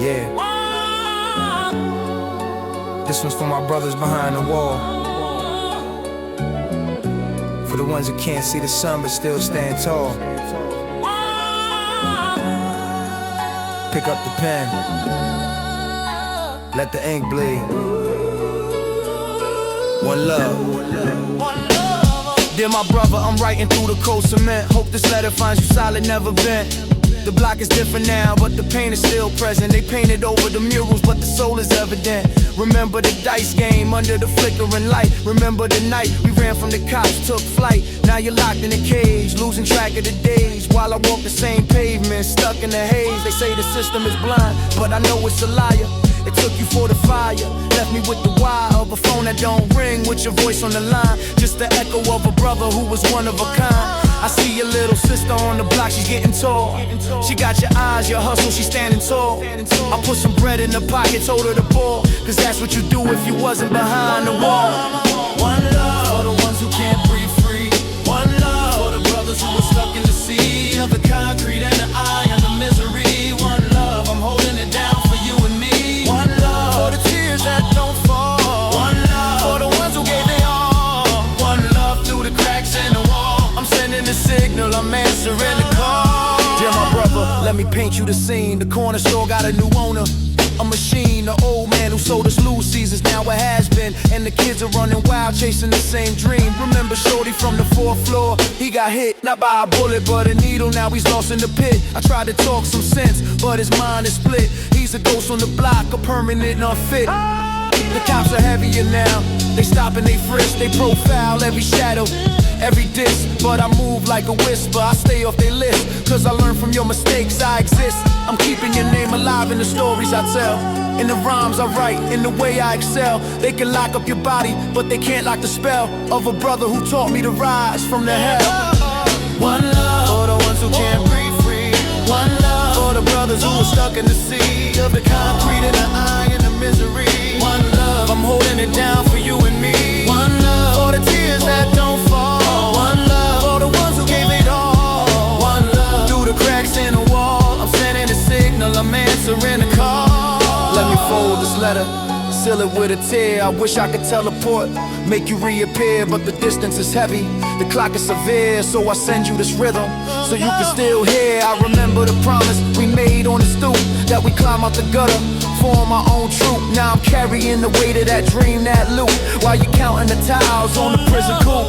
Yeah. This one's for my brothers behind the wall. For the ones who can't see the sun but still stand tall. Pick up the pen. Let the ink bleed. One love. Dear my brother, I'm writing through the cold cement. Hope this letter finds you solid, never bent. The block is different now, but the pain is still present. They painted over the murals, but the soul is evident. Remember the dice game under the flickering light. Remember the night we ran from the cops, took flight. Now you're locked in a cage, losing track of the days. While I walk the same pavement, stuck in the haze. They say the system is blind, but I know it's a liar. It took you for the fire, left me with the wire of a phone that don't ring, with your voice on the line. Just the echo of a brother who was one of a kind. I see your little sister on the block, she's getting tall. She got your eyes, your hustle, she's standing tall. I put some bread in her pocket, told her to ball, cause that's what you do if you wasn't behind the wall. One love for the ones who can't breathe free. One love for the brothers who are stuck in the sea of the concrete and the eye and the misery. One love, I'm holding it down for you and me. One love for the tears that don't fall. One love for the ones who gave their all. One love through the cracks in the wall. I'm sending the signal, I'm answering the call. Dear my brother, let me paint you the scene. The corner store got a new owner, a machine. The old man who sold us lose seasons, now it has been. And the kids are running wild, chasing the same dream. Remember Shorty from the 4th floor? He got hit, not by a bullet, but a needle. Now he's lost in the pit. I tried to talk some sense, but his mind is split. He's a ghost on the block, a permanent unfit. The cops are heavier now. They stop and they frisk, they profile every shadow, every diss. But I move like a whisper, I stay off their list, cause I learned from your mistakes, I exist. I'm keeping your name alive in the stories I tell, in the rhymes I write, in the way I excel. They can lock up your body, but they can't lock the spell of a brother who taught me to rise from the hell. One love for the ones who can't breathe free. One love for the brothers who are stuck in the sea of the concrete and the eye and the misery. One love, I'm holding it down for you and me. One love for the tears that don't fall. One love for the ones who gave it all. One love through the cracks in the wall. I'm sending a signal, I'm answering the call. Let me fold this letter, seal it with a tear. I wish I could teleport, make you reappear, but the distance is heavy, the clock is severe. So I send you this rhythm, so you can still hear. I remember the promise we made on the stoop, that we climb out the gutter, form our own troop. Now I'm carrying the weight of that dream, that loot, while you counting the tiles on the prison coop.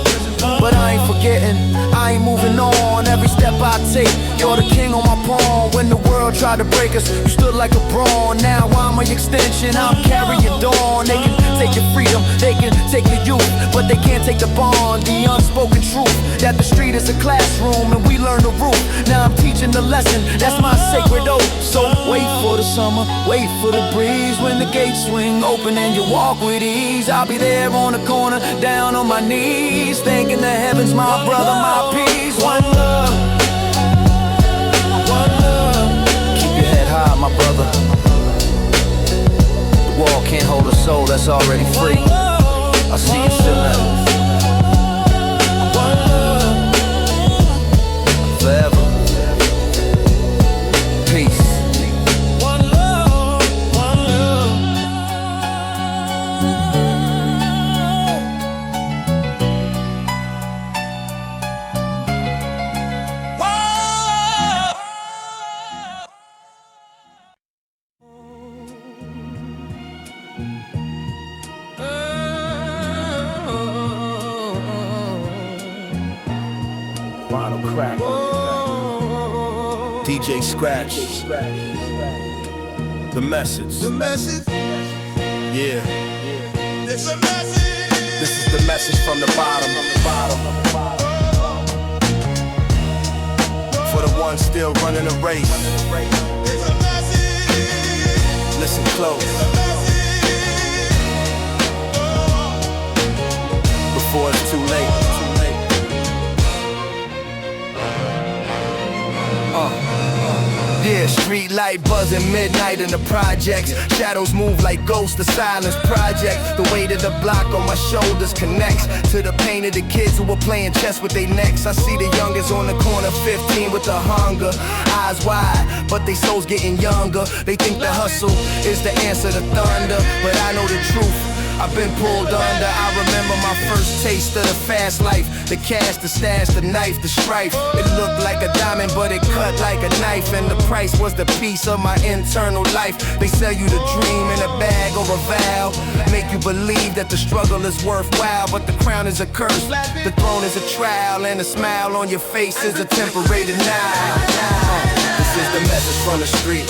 But I ain't forgetting, I ain't moving on. Every step I take, you're the king on my pawn. When the world tried to break us, you stood like a brawn. Now I'm an extension, I'm carrying dawn. They can take your freedom, they can take the youth, but they can't take the bond, the unspoken truth, that the street is a classroom and we learn the root. Now I'm teaching the lesson, that's my sacred oath. So wait for the summer, wait for the breeze. When the gates swing open and you walk with ease, I'll be there on the corner, down on my knees, thanking the heavens, my brother, my peace. One love, one love. Keep your head high, my brother. The wall can't hold a soul that's already free. I'll see you soon. One love, forever. Peace. One love, one love. Crack. DJ Scratch. The message. The message. Yeah. It's a message. This is the message from the bottom. For the ones still running a race. It's a message. Listen close. It's a message. Before it's too late. Yeah. Yeah, street light buzzing, midnight in the projects. Shadows move like ghosts, the silence project. The weight of the block on my shoulders connects to the pain of the kids who were playing chess with their necks. I see the youngest on the corner, 15 with the hunger. Eyes wide, but they souls getting younger. They think the hustle is the answer to thunder, but I know the truth. I've been pulled under. I remember my first taste of the fast life. The cash, the stash, the knife, the strife. It looked like a diamond, but it cut like a knife. And the price was the piece of my internal life. They sell you the dream in a bag or a vow, make you believe that the struggle is worthwhile. But the crown is a curse, the throne is a trial, and a smile on your face is a temporary denial. This is the message from the street,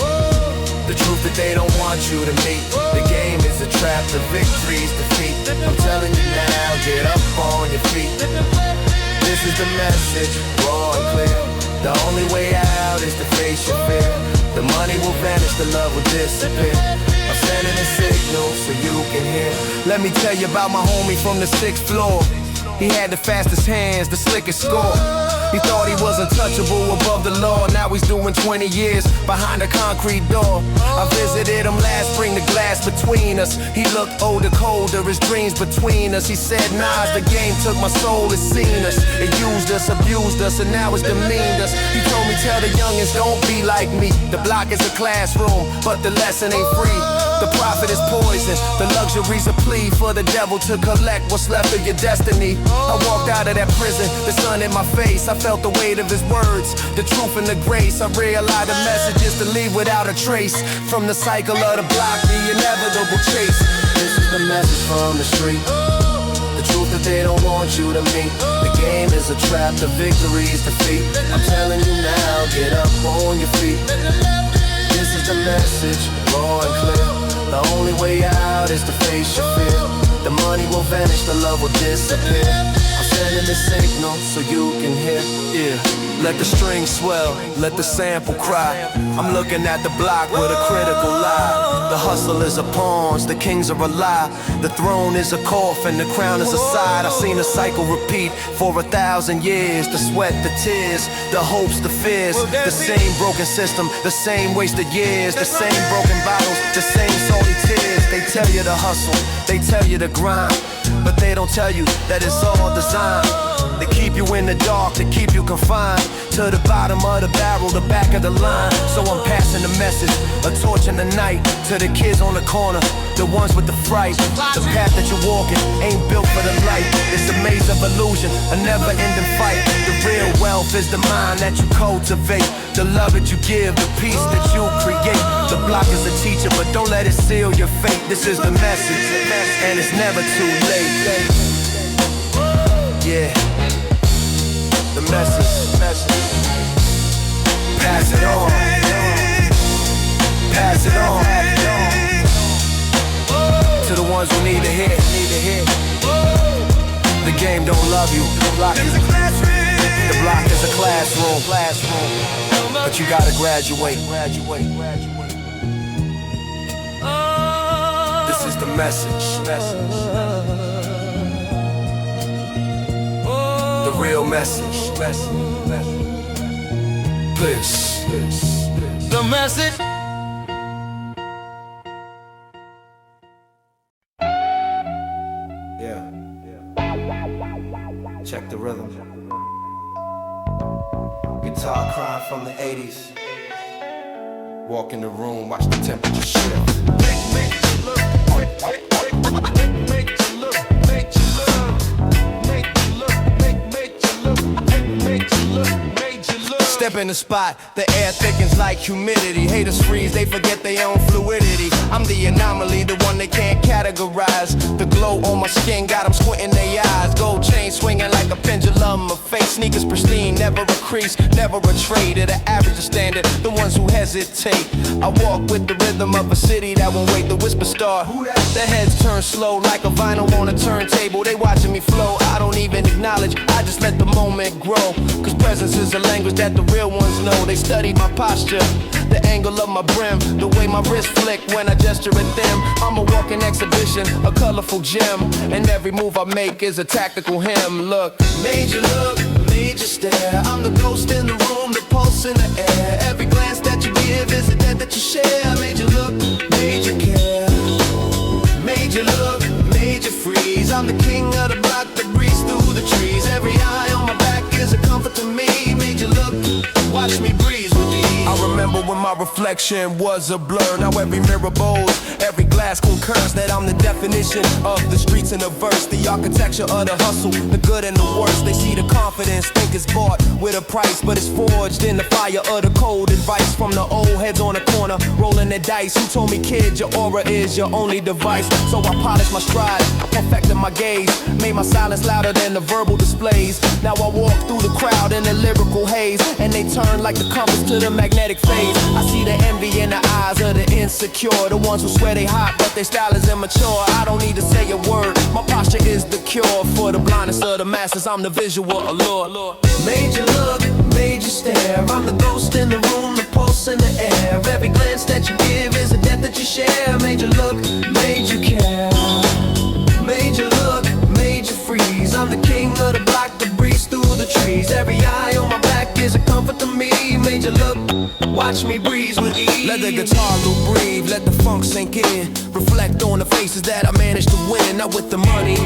the truth that they don't want you to meet. The game is a trap, the victory's defeat. I'm telling you now, get up on your feet. This is the message, raw and clear. The only way out is to face your fear. The money will vanish, the love will disappear. I'm sending a signal so you can hear. Let me tell you about my homie from the 6th floor. He had the fastest hands, the slickest score. He thought he was untouchable above the law. Now he's doing 20 years behind a concrete door. I visited him last spring, the glass between us. He looked older, colder, his dreams between us. He said, Nas, the game took my soul, it's seen us. It used us, abused us, and now it's demeaned us. He told me, tell the youngins, don't be like me. The block is a classroom, but the lesson ain't free. The profit is poison, the luxury's a plea for the devil to collect what's left of your destiny. I walked out of that prison, the sun in my face. I felt the weight of his words, the truth and the grace. I realized the message is to leave without a trace. From the cycle of the block, the inevitable chase. This is the message from the street, the truth that they don't want you to meet. The game is a trap, the victory's defeat. I'm telling you now, get up on your feet. This is the message, raw and clear. The only way out is to face your fear. The money will vanish, the love will disappear. I'm sending a signal so you can hear. Yeah, let the string swell, let the sample cry. I'm looking at the block with a critical eye. The hustle is a pawns, the kings are a lie. The throne is a coffin, the crown is a side. I've seen the cycle repeat for 1,000 years. The sweat, the tears, the hopes, the fears. The same broken system, the same wasted years. The same broken bottles, the same salty tears. They tell you to hustle, they tell you to grind, but they don't tell you that it's all designed. They keep you in the dark, to keep you confined to the bottom of the barrel, the back of the line. So I'm passing the message, a torch in the night, to the kids on the corner, the ones with the fright. The path that you're walking ain't built for the light. It's a maze of illusion, a never-ending fight. The real wealth is the mind that you cultivate, the love that you give, the peace that you create. The block is a teacher, but don't let it seal your fate. This is the message, and it's never too late. Yeah, the message. Pass it on. Pass it on. To the ones who need to hear. The game don't love you. The block is a classroom. But you gotta graduate. This is the message. The real message. Please. The message. Yeah. Check the rhythm. Guitar crying from the 80's. Walk in the room, watch the temperature shift. Step in the spot, the air thickens like humidity. Haters freeze, they forget their own fluidity. I'm the anomaly, the one they can't categorize. The glow on my skin got them squinting their eyes. Gold chain swinging like a pendulum. My face sneakers pristine, never a crease, never a trade. At an average standard, the ones who hesitate. I walk with the rhythm of a city that won't wait. The whisper star, their heads turn slow like a vinyl on a turntable. They watching me flow, I don't even acknowledge, I just let the moment grow. Cause presence is a language that the real ones know. They studied my posture, the angle of my brim, the way my wrist flick when I gesture at them. I'm a walking exhibition, a colorful gem, and every move I make is a tactical hymn. Look, major look, major stare. I'm the ghost in the room, the pulse in the air. Every glance that you give give is a debt that you share. Made you look, made you care, made you look, made you freeze. I'm the king of the block that breathes through the trees. Every eye on my back is a comfort to me. Made you look, watch me breeze with ease. I remember when my reflection was a blur. Now every mirror bows, every glass concurs that I'm the definition of the streets in a verse. The architecture of the hustle, the good and the worst. They see the confidence, think it's bought with a price, but it's forged in the fire of the cold advice from the old heads on the corner, rolling the dice. Who told me, kid, your aura is your only device? So I polished my stride, perfected my gaze, made my silence louder than the verbal displays. Now I walk through the crowd in a lyrical haze, and they turn like the compass to the magnetic phase. I see the envy in the eyes of the insecure, the ones who swear they hot but their style is immature. I don't need to say a word, my posture is the cure for the blindness of the masses. I'm the visual allure. Made you look, made you stare. I'm the ghost in the room, the pulse in the air. Every glance that you give is a debt that you share. Made you look, made you care, made you look, made you freeze. I'm the king of the block that breathes through the trees. Every eye on my back is a comfort to me. Made you look, watch me breeze with ease. Let the guitar loop breathe, let the funk sink in. Reflect on the faces that I managed to win. Not with the money,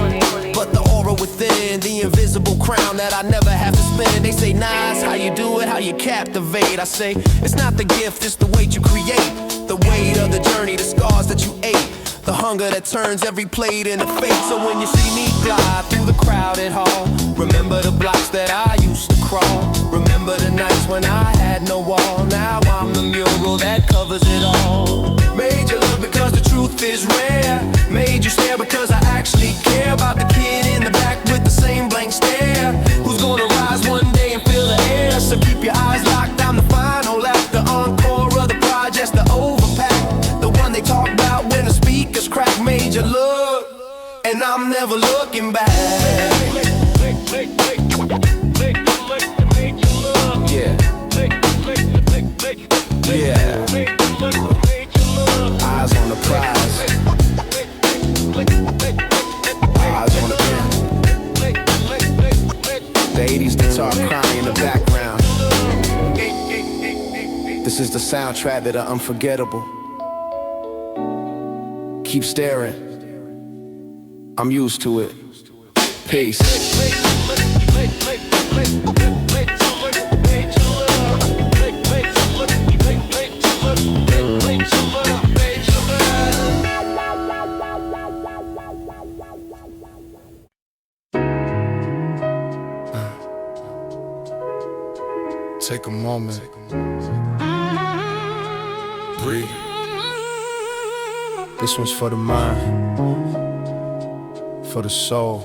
but the aura within. The invisible crown that I never have to spin. They say, nah, it's how you do it, how you captivate. I say, it's not the gift, it's the weight you create. The weight of the journey, the scars that you ate. The hunger that turns every plate into fate. So when you see me glide through the crowded hall, remember the blocks that I used to crawl. Remember the nights when I had no wall. Now I'm the mural that covers it all. Made you look because the truth is rare. Made you stare because I actually care about the kid in the back with the same blank stare, who's gonna rise one day and fill the air. So keep your eyes locked, I'm the final act, the encore of the projects, the overpack, the one they talk about when the speakers crack. Made you look, and I'm never looking back. Yeah. Eyes on the prize. Eyes on the pen. The 80's guitar crying in the background. This is the soundtrack that are unforgettable. Keep staring. I'm used to it. Peace. Take a moment. Breathe. This one's for the mind, for the soul.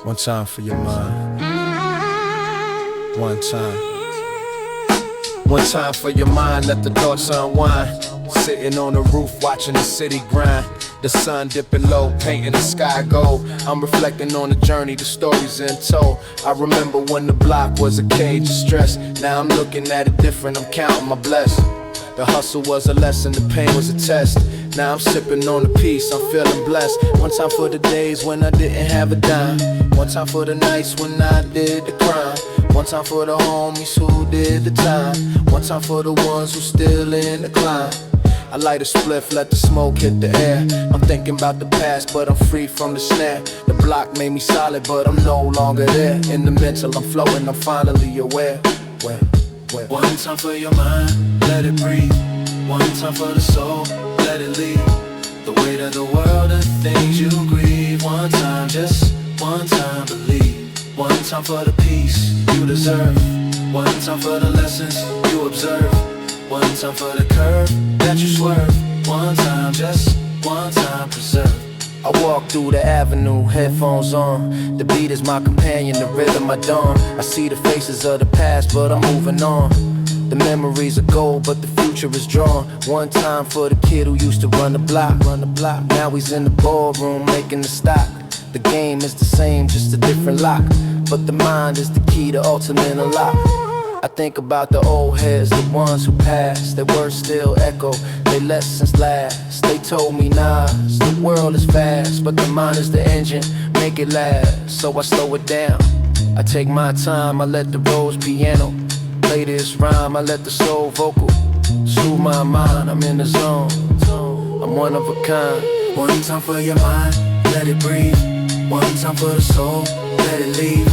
One time for your mind. One time. One time for your mind, let the thoughts unwind. Sitting on the roof watching the city grind. The sun dipping low, painting the sky gold. I'm reflecting on the journey, the stories in tow. I remember when the block was a cage of stress. Now I'm looking at it different, I'm counting my blessings. The hustle was a lesson, the pain was a test. Now I'm sipping on the peace, I'm feeling blessed. One time for the days when I didn't have a dime. One time for the nights when I did the crime. One time for the homies who did the time. One time for the ones who still in the climb. I light a spliff, let the smoke hit the air. I'm thinking about the past, but I'm free from the snare. The block made me solid, but I'm no longer there. In the mental, I'm floating, I'm finally aware. One time for your mind, let it breathe. One time for the soul, let it lead. The weight of the world, the things you grieve. One time, just one time, believe. One time for the peace you deserve. One time for the lessons you observe. One time for the curve that you swerve. One time, just one time, preserve. I walk through the avenue, headphones on. The beat is my companion, the rhythm my dawn. I see the faces of the past, but I'm moving on. The memories are gold, but the future is drawn. One time for the kid who used to run the block. Now he's in the ballroom making the stock. The game is the same, just a different lock. But the mind is the key to ultimate unlock. I think about the old heads, the ones who passed. Their words still echo, their lessons last. They told me, nah, the world is fast, but the mind is the engine, make it last. So I slow it down, I take my time, I let the rose piano lay this rhyme, I let the soul vocal soothe my mind, I'm in the zone. I'm one of a kind. One time for your mind, let it breathe. One time for the soul, let it leave.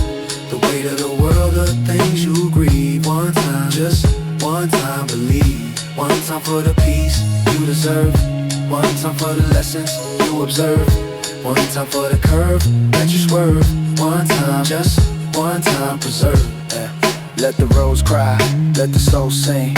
The weight of the world, the things you grieve. One time, just one time, believe. One time for the peace you deserve. One time for the lessons you observe. One time for the curve that you swerve. One time, just one time, preserve. Yeah. Let the rose cry, let the soul sing.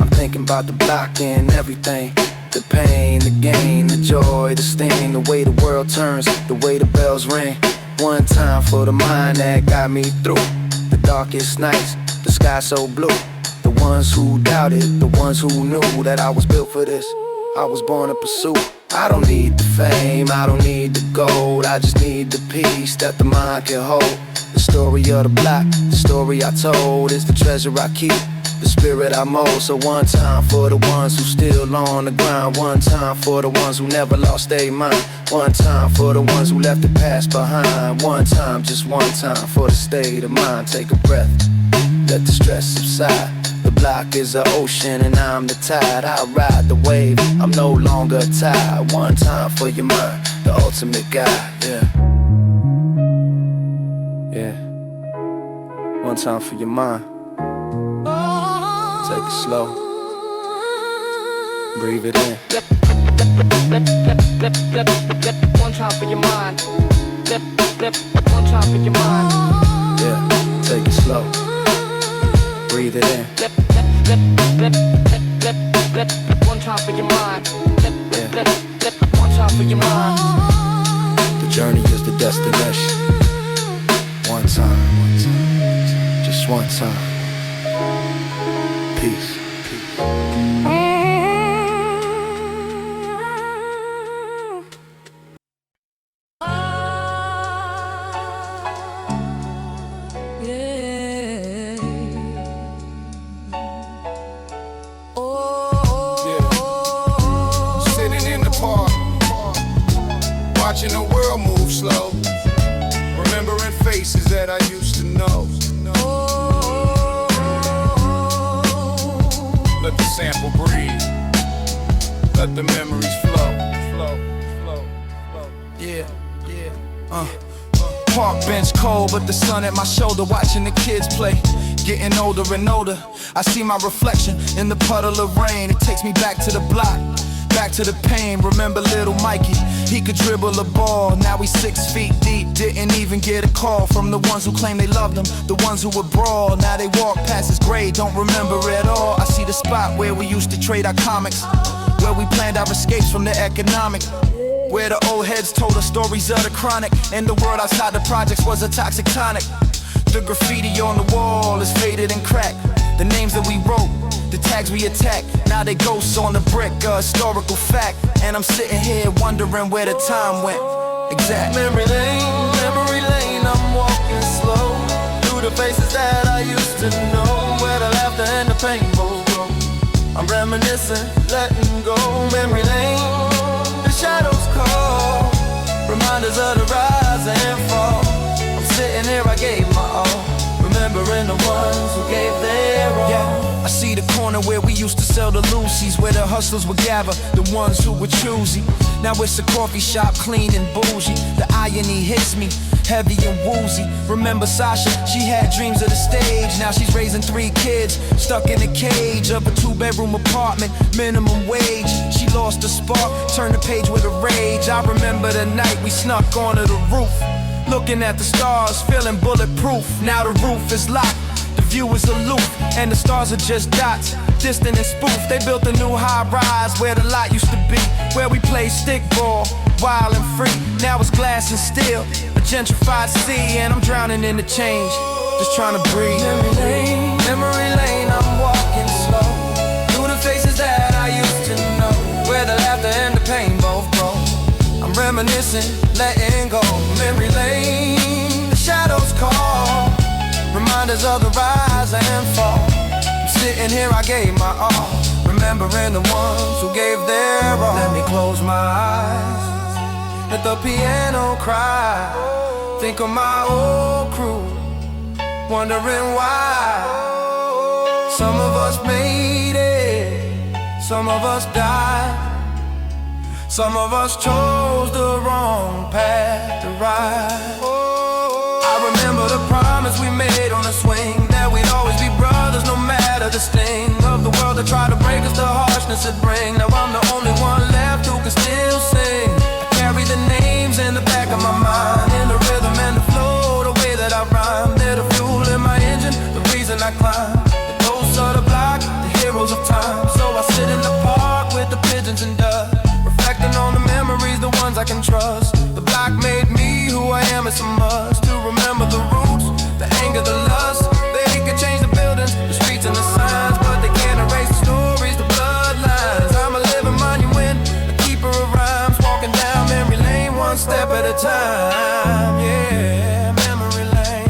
I'm thinking about the block and everything. The pain, the gain, the joy, the sting. The way the world turns, the way the bells ring. One time for the mind that got me through the darkest nights, the sky so blue. The ones who doubted, the ones who knew that I was built for this, I was born to pursue. I don't need the fame, I don't need the gold, I just need the peace that the mind can hold. The story of the block, the story I told is the treasure I keep, the spirit I mold. So one time for the ones who still on the grind. One time for the ones who never lost their mind. One time for the ones who left the past behind. One time, just one time for the state of mind. Take a breath, let the stress subside. The block is an ocean and I'm the tide. I ride the wave, I'm no longer tired. One time for your mind, the ultimate guide, yeah. Yeah. One time for your mind. Take it slow. Breathe it in. One time for your mind. One time for your mind. Yeah, take it slow. Breathe it in. One time for your mind. One time for your mind. The journey is the destination. One time, just one time. Peace. Watching the world move slow, remembering faces that I used to know. Let the sample breathe, let the memories flow. Park bench cold, but the sun at my shoulder, watching the kids play. Getting older and older, I see my reflection in the puddle of rain. It takes me back to the block, back to the pain. Remember little Mikey, he could dribble a ball. Now he's 6 feet deep, didn't even get a call from the ones who claim they loved him, the ones who would brawl. Now they walk past his grave, don't remember at all. I see the spot where we used to trade our comics, where we planned our escapes from the economic, where the old heads told us stories of the chronic, and the world outside the projects was a toxic tonic. The graffiti on the wall is faded and cracked. The names that we wrote, the tags we attacked, now they ghosts on the brick, a historical fact. And I'm sitting here wondering where the time went. Exact. Memory lane, I'm walking slow through the faces that I used to know, where the laughter and the pain both go. I'm reminiscing, letting go. Memory lane, the shadows call, reminders of the rise and fall. I'm sitting here, I gave my all, remembering the ones who gave their all. Yeah. I see the corner where we used to sell the Lucy's, where the hustlers would gather, the ones who were choosy. Now it's a coffee shop, clean and bougie. The irony hits me, heavy and woozy. Remember Sasha, she had dreams of the stage. Now she's raising 3 kids, stuck in a cage of a 2-bedroom apartment, minimum wage. She lost the spark, turned the page with a rage. I remember the night we snuck onto the roof, looking at the stars, feeling bulletproof. Now the roof is locked, the view is aloof, and the stars are just dots, distant and spoof. They built a new high-rise where the lot used to be, where we played stickball, wild and free. Now it's glass and steel, a gentrified sea, and I'm drowning in the change, just trying to breathe. Memory lane, I'm walking slow through the faces that I used to know, where the laughter and the pain both grow. I'm reminiscing, letting go. Memory lane, the shadows call, reminders of the rise and fall. I'm sitting here, I gave my all, remembering the ones who gave their all. Let me close my eyes, let the piano cry. Think of my old crew, wondering why Some of us died, some of us chose the wrong path to ride. I remember the promise we made on the swing, that we'd always be brothers no matter the sting of the world that tried to break us, the harshness it bring. Now I'm the only one left who can still sing. I carry the names in the back of my mind, in the rhythm and the flow, the way that I rhyme. They're the fuel in my engine, the reason I climb. The ghosts of the block, the heroes of time. So I sit in the park with the pigeons and dust, reflecting on the memories, the ones I can trust. The block made me who I am, it's a must to remember the roots, the anger, the lust. They could change the buildings, the streets and the signs, but they can't erase the stories, the bloodlines. I'm a living monument, a keeper of rhymes, walking down memory lane one step at a time. Yeah, memory lane.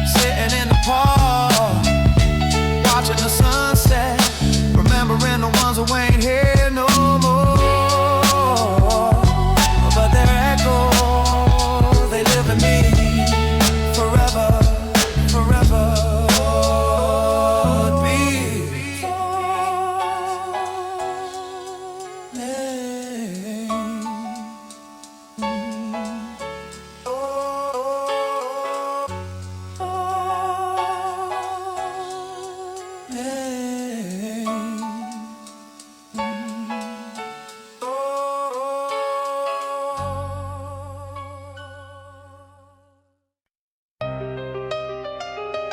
Sitting in the park, watching the sunset, remembering the ones who ain't here no more, but their echoes, they live in me forever, forever.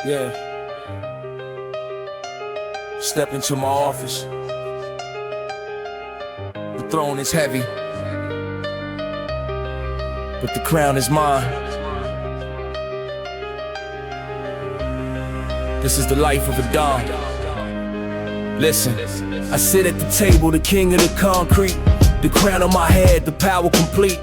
Yeah. Step into my office. The throne is heavy, but the crown is mine. This is the life of a Don. Listen, I sit at the table, the king of the concrete. The crown on my head, the power complete.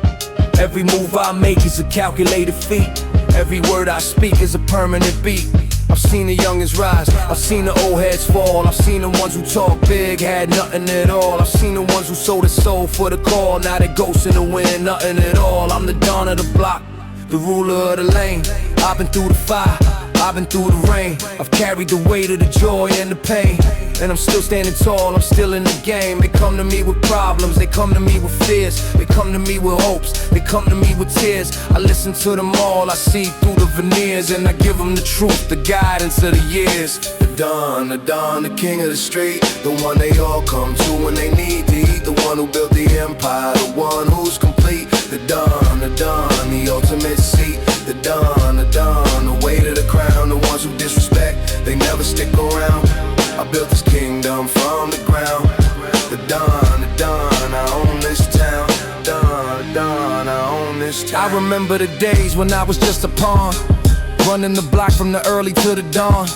Every move I make is a calculated feat. Every word I speak is a permanent beat. I've seen the youngins rise, I've seen the old heads fall. I've seen the ones who talk big, had nothing at all. I've seen the ones who sold their soul for the call. Now they're ghosts in the wind, nothing at all. I'm the Don of the block, the ruler of the lane. I've been through the fire, I've been through the rain. I've carried the weight of the joy and the pain, and I'm still standing tall, I'm still in the game. They come to me with problems, they come to me with fears. They come to me with hopes, they come to me with tears. I listen to them all, I see through the veneers, and I give them the truth, the guidance of the years. The Don, the king of the street, the one they all come to when they need to eat. The one who built the empire, the one who's complete. The Don, the ultimate seat. The Don, the weight of the crown. The ones who disrespect, they never stick around. I built this kingdom from the ground. The Don, I own this town. Don, I own this town. I remember the days when I was just a pawn, running the block from the early to the dawn.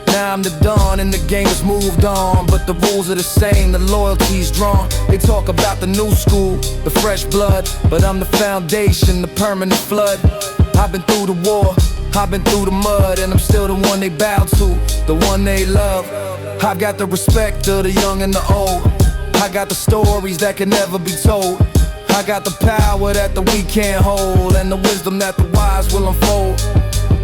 Now I'm the Don and the game has moved on, but the rules are the same, the loyalty's drawn. They talk about the new school, the fresh blood, but I'm the foundation, the permanent flood. I've been through the war, I've been through the mud, and I'm still the one they bow to, the one they love. I've got the respect of the young and the old. I got the stories that can never be told. I got the power that the weak can't hold, and the wisdom that the wise will unfold.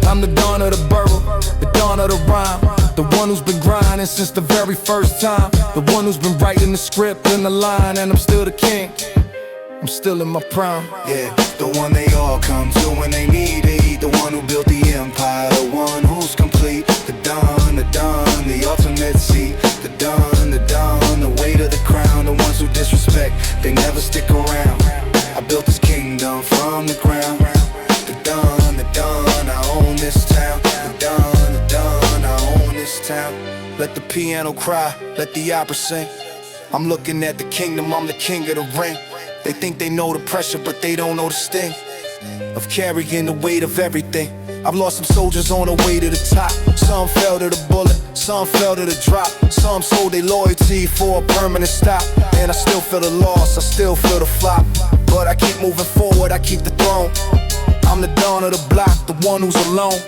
I'm the Don of the borough, the Don of the rhyme, the one who's been grinding since the very first time, the one who's been writing the script and the line, and I'm still the king, I'm still in my prime. Yeah, the one they all come to when they need to eat. The one who built the empire, the one who's complete. The Don, the ultimate seat. The Don, the weight of the crown. The ones who disrespect, they never stick around. I built this kingdom from the ground. The Don, I own this town. The Don, I own this town. Let the piano cry, let the opera sing. I'm looking at the kingdom, I'm the king of the ring. They think they know the pressure, but they don't know the sting of carrying the weight of everything. I've lost some soldiers on the way to the top. Some fell to the bullet, some fell to the drop. Some sold their loyalty for a permanent stop. And I still feel the loss, I still feel the flop. But I keep moving forward, I keep the throne. I'm the Don of the block, the one who's alone.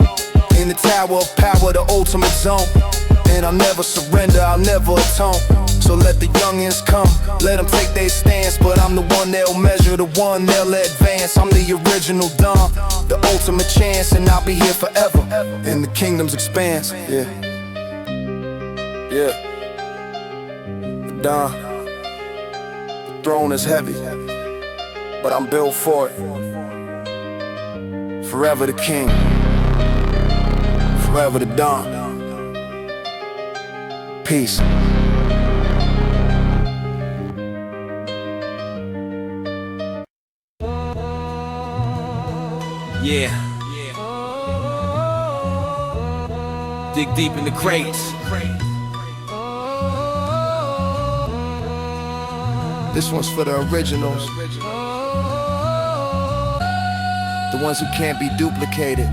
In the tower of power, the ultimate zone. And I'll never surrender, I'll never atone. So let the youngins come, let them take their stance. But I'm the one they'll measure, the one they'll advance. I'm the original Don, the ultimate chance. And I'll be here forever, in the kingdom's expanse. Yeah. Don. The throne is heavy, but I'm built for it. Forever the king, forever the Don. Peace. Yeah. Dig deep in the crates. This one's for the originals, the ones who can't be duplicated.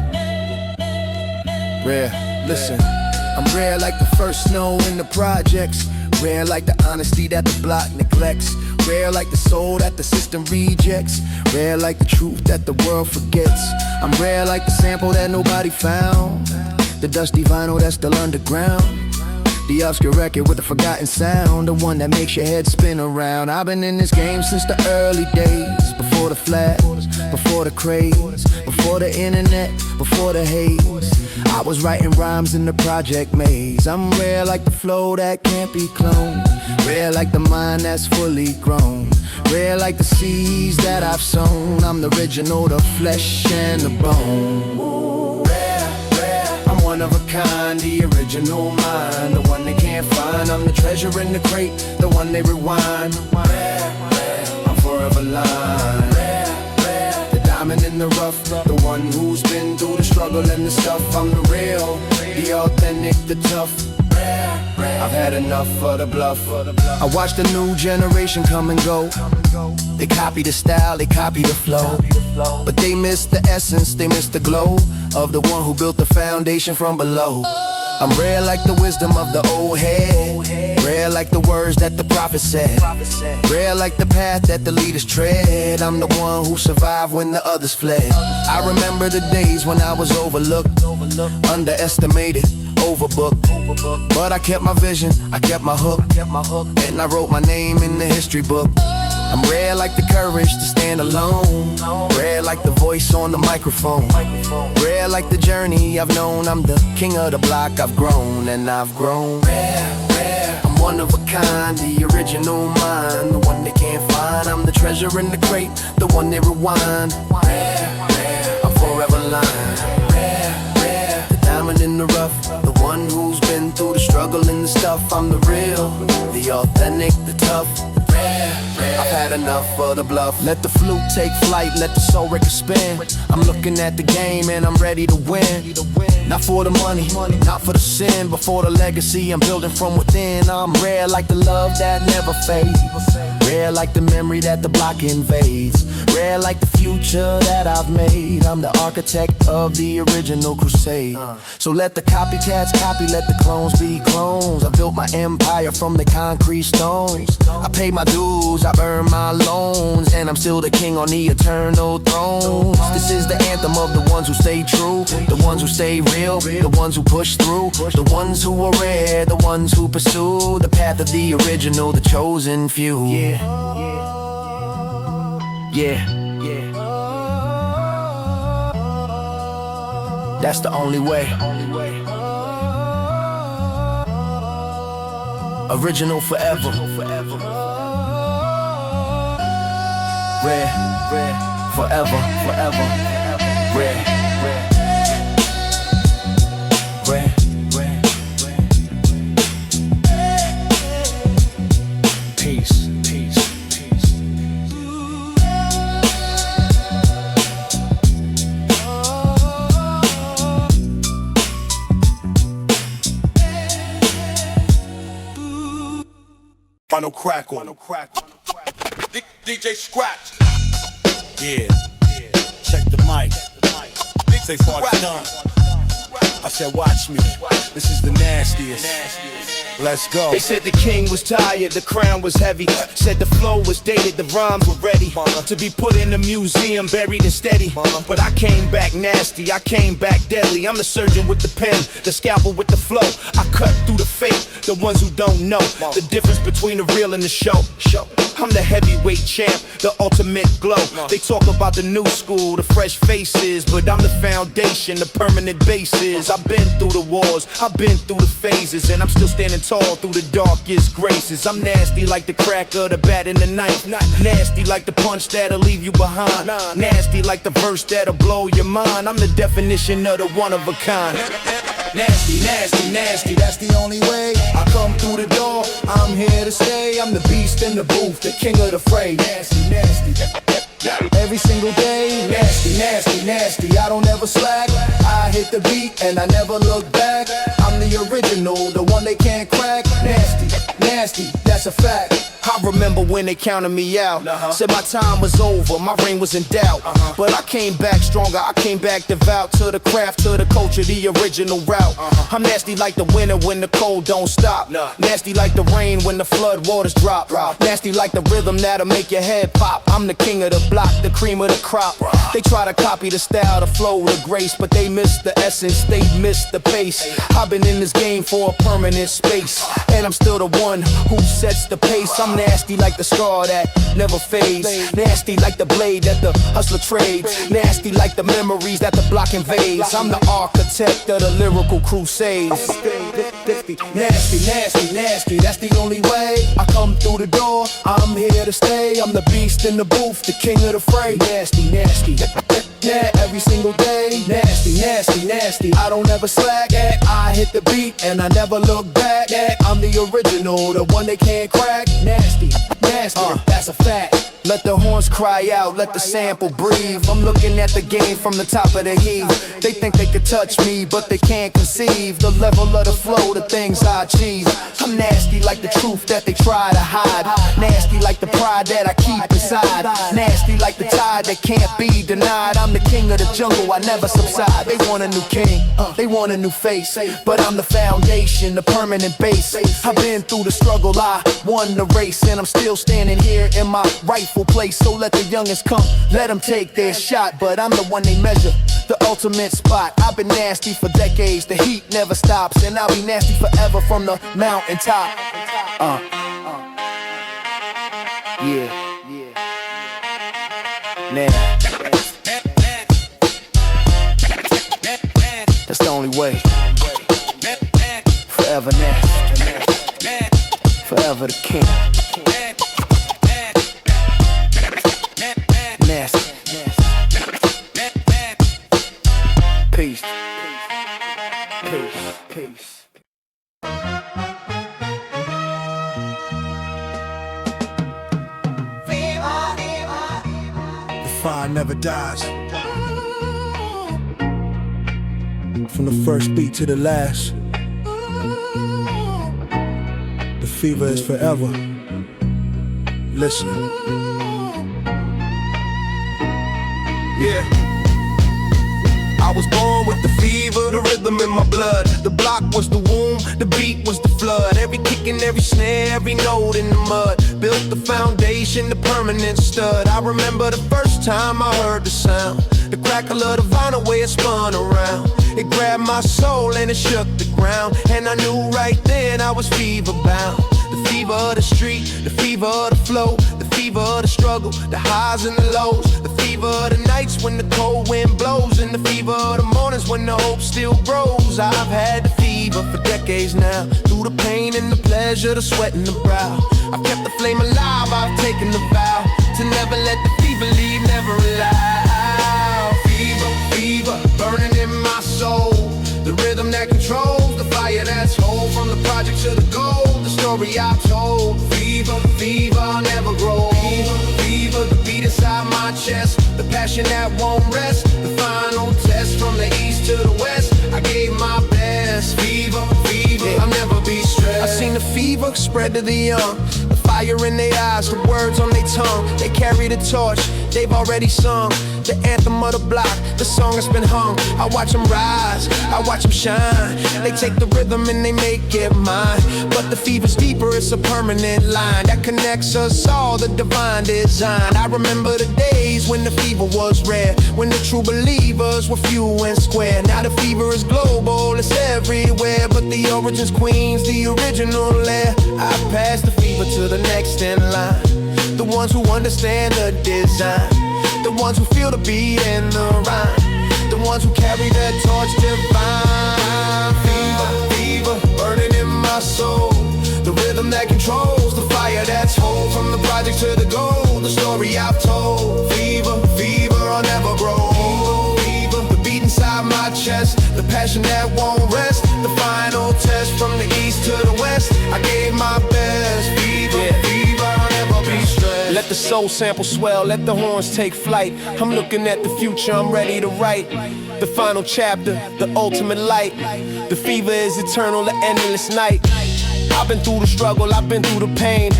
Rare, listen, I'm rare like the first snow in the projects. Rare like the honesty that the block neglects. Rare like the soul that the system rejects. Rare like the truth that the world forgets. I'm rare like the sample that nobody found. The dusty vinyl that's still underground. The obscure record with the forgotten sound. The one that makes your head spin around. I've been in this game since the early days. Before the flash, before the craze, before the internet, before the haze. I was writing rhymes in the project maze. I'm rare like the flow that can't be cloned. Rare like the mind that's fully grown. Rare like the seeds that I've sown. I'm the original, the flesh and the bone. Rare, I'm one of a kind, the original mind. The one they can't find, I'm the treasure in the crate, the one they rewind. Rare, I'm forever lying. The diamond in the rough, the one who's been through the struggle and the stuff. I'm the real, the authentic, the tough. I've had enough of the bluff. I watch the new generation come and go. They copy the style, they copy the flow, but they miss the essence, they miss the glow of the one who built the foundation from below. I'm rare like the wisdom of the old head. Rare like the words that the prophet said. Rare like the path that the leaders tread. I'm the one who survived when the others fled. I remember the days when I was overlooked, underestimated, overbooked. But I kept my vision, I kept my hook, and I wrote my name in the history book. I'm rare like the courage to stand alone. Rare like the voice on the microphone. Rare like the journey I've known. I'm the king of the block, I've grown and I've grown. Rare, I'm one of a kind, the original mind. The one they can't find, I'm the treasure in the crate, the one they rewind. Rare, I'm forever lying. Rare, the diamond in the rough, the one who's been through the struggle and the stuff. I'm the real, the authentic, the tough. I've had enough of the bluff. Let the flute take flight, let the soul record spin. I'm looking at the game and I'm ready to win. Not for the money, not for the sin, but for the legacy I'm building from within. I'm rare like the love that never fades. Rare like the memory that the block invades. Rare like the future that I've made. I'm the architect of the original crusade. So let the copycats copy, let the clones be clones. I built my empire from the concrete stones. I paid my dues, I earned my loans, and I'm still the king on the eternal throne. This is the anthem of the ones who stay true, the ones who stay real, the ones who push through, the ones who are rare, the ones who pursue the path of the original, the chosen few. Yeah. That's the only way. Original forever. Rare, forever, rare. Peace. Final crackle. DJ Scratch. Yeah. Check the mic. Say part done. I said watch me. This is the nastiest. Let's go. They said the king was tired, the crown was heavy. Said the flow was dated, the rhymes were ready to be put in a museum, buried and steady. But I came back nasty, I came back deadly. I'm the surgeon with the pen, the scalpel with the flow. I cut through the fake, the ones who don't know the difference between the real and the show. I'm the heavyweight champ, the ultimate glow. They talk about the new school, the fresh faces, but I'm the foundation, the permanent basis. I've been through the wars, I've been through the phases, and I'm still standing tall through the darkest graces. I'm nasty like the crack of the bat in the knife. Nasty like the punch that'll leave you behind. Nasty like the verse that'll blow your mind. I'm the definition of the one of a kind. Nasty, nasty, nasty, that's the only way I come through the door, I'm here to stay. I'm the beast in the booth, the king of the fray. Nasty, nasty, every single day. Nasty, nasty, nasty, I don't ever slack. I hit the beat and I never look back. I'm the original, the one they can't crack. Nasty, nasty, that's a fact. I remember when they counted me out. Said my time was over, my reign was in doubt. But I came back stronger, I came back devout. To the craft, to the culture, the original route. I'm nasty like the winter when the cold don't stop. Nasty like the rain when the flood waters drop. Nasty like the rhythm that'll make your head pop. I'm the king of the block, the cream of the crop. They try to copy the style, the flow, the grace, but they miss the essence, they miss the pace. I've been in this game for a permanent space, and I'm still the one who sets the pace. I'm nasty like the scar that never fades. Nasty like the blade that the hustler trades. Nasty like the memories that the block invades. I'm the architect of the lyrical crusades. Nasty, nasty, nasty, that's the only way I come through the door, I'm here to stay. I'm the beast in the booth, the king of the fray. Nasty, nasty, yeah, every single day. Nasty, nasty, nasty, I don't ever slack. Yeah, I hit the beat and I never look back. Yeah, I'm the original, the one they can't crack. Nasty, nasty, that's a fact. Let the horns cry out, let the sample breathe. I'm looking at the game from the top of the heap. They think they could touch me, but they can't conceive the level of the flow, the things I achieve. I'm nasty like the truth that they try to hide. Nasty like the pride that I keep inside. Nasty like the tide that can't be denied. I'm the king of the jungle, I never subside. They want a new king, they want a new face, but I'm the foundation, the permanent base. I've been through the struggle, I won the race, and I'm still standing here in my rightful place. So let the youngest come, let them take their shot, but I'm the one they measure, the ultimate spot. I've been nasty for decades, the heat never stops, and I'll be nasty forever from the mountaintop. Yeah. Now, that's the only way. Forever nasty, forever the king. Nasty. Peace. Peace. Peace. The fire never dies. From the first beat to the last, the fever is forever. Listen. Yeah. I was born with the fever, the rhythm in my blood. The block was the womb, the beat was the flood. Every kick and every snare, every note in the mud. Built the foundation, the permanent stud. I remember the first time I heard the sound, the crackle of the vinyl where it spun around. It grabbed my soul and it shook the ground, and I knew right then I was fever bound. The fever of the street, the fever of the flow, the fever of the struggle, the highs and the lows, the fever of the nights when the cold wind blows, and the fever of the mornings when the hope still grows. I've had the fever for decades now, through the pain and the pleasure, the sweat and the brow. I've kept the flame alive, I've taken the vow to never let the fever leave, never allow. Fever, fever, burning in my soul, the rhythm that controls, the fire that's whole. From the project to the goal, the story I've told. Fever, fever, I'll never grow. Fever, fever, the beat inside my chest, the passion that won't rest. The final test from the east to the west, I gave my best. Fever, fever, I'll never be stressed. I seen the fever spread to the young, the fire in their eyes, the words on their tongue. They carry the torch, they've already sung the anthem of the block, the song that's been hung. I watch them rise, I watch them shine. They take the rhythm and they make it mine. But the fever's deeper, it's a permanent line that connects us all, the divine design. I remember the days when the fever was rare, when the true believers were few and square. Now the fever is global, it's everywhere, but the origin's Queens, the original lair. I pass the fever to the next in line, the ones who understand the design, the ones who feel the beat and the rhyme, the ones who carry that torch divine. Fever, fever, burning in my soul, project to the goal, the story I've told. Fever, fever, I'll never grow. Fever, the beat inside my chest, the passion that won't rest. The final test from the east to the west, I gave my best. Fever, fever, I'll never be stressed. Let the soul sample swell, let the horns take flight. I'm looking at the future, I'm ready to write the final chapter, the ultimate light. The fever is eternal, the endless night. I've been through the struggle, I've been through the pain.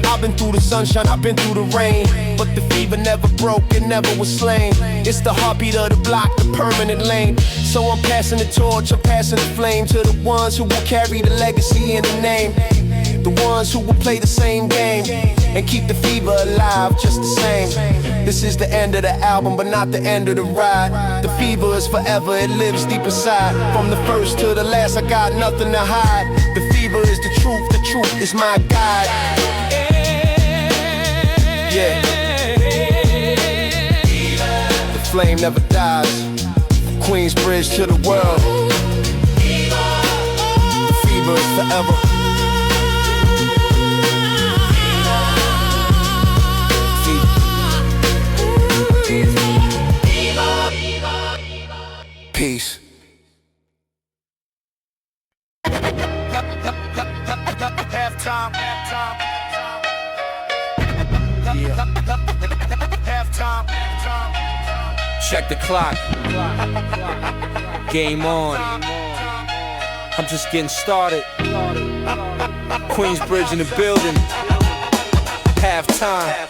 I've been through the sunshine, I've been through the rain. But the fever never broke, it never was slain. It's the heartbeat of the block, the permanent lane. So I'm passing the torch, I'm passing the flame to the ones who will carry the legacy and the name. The ones who will play the same game and keep the fever alive just the same. This is the end of the album, but not the end of the ride. The fever is forever, it lives deep inside. From the first to the last, I got nothing to hide. The fever is the truth is my guide. Yeah. The flame never dies. Queensbridge to the world. The fever is forever. Peace. Halftime. Yeah. Halftime. Check the clock. Game on. I'm just getting started. Queensbridge in the building. Halftime.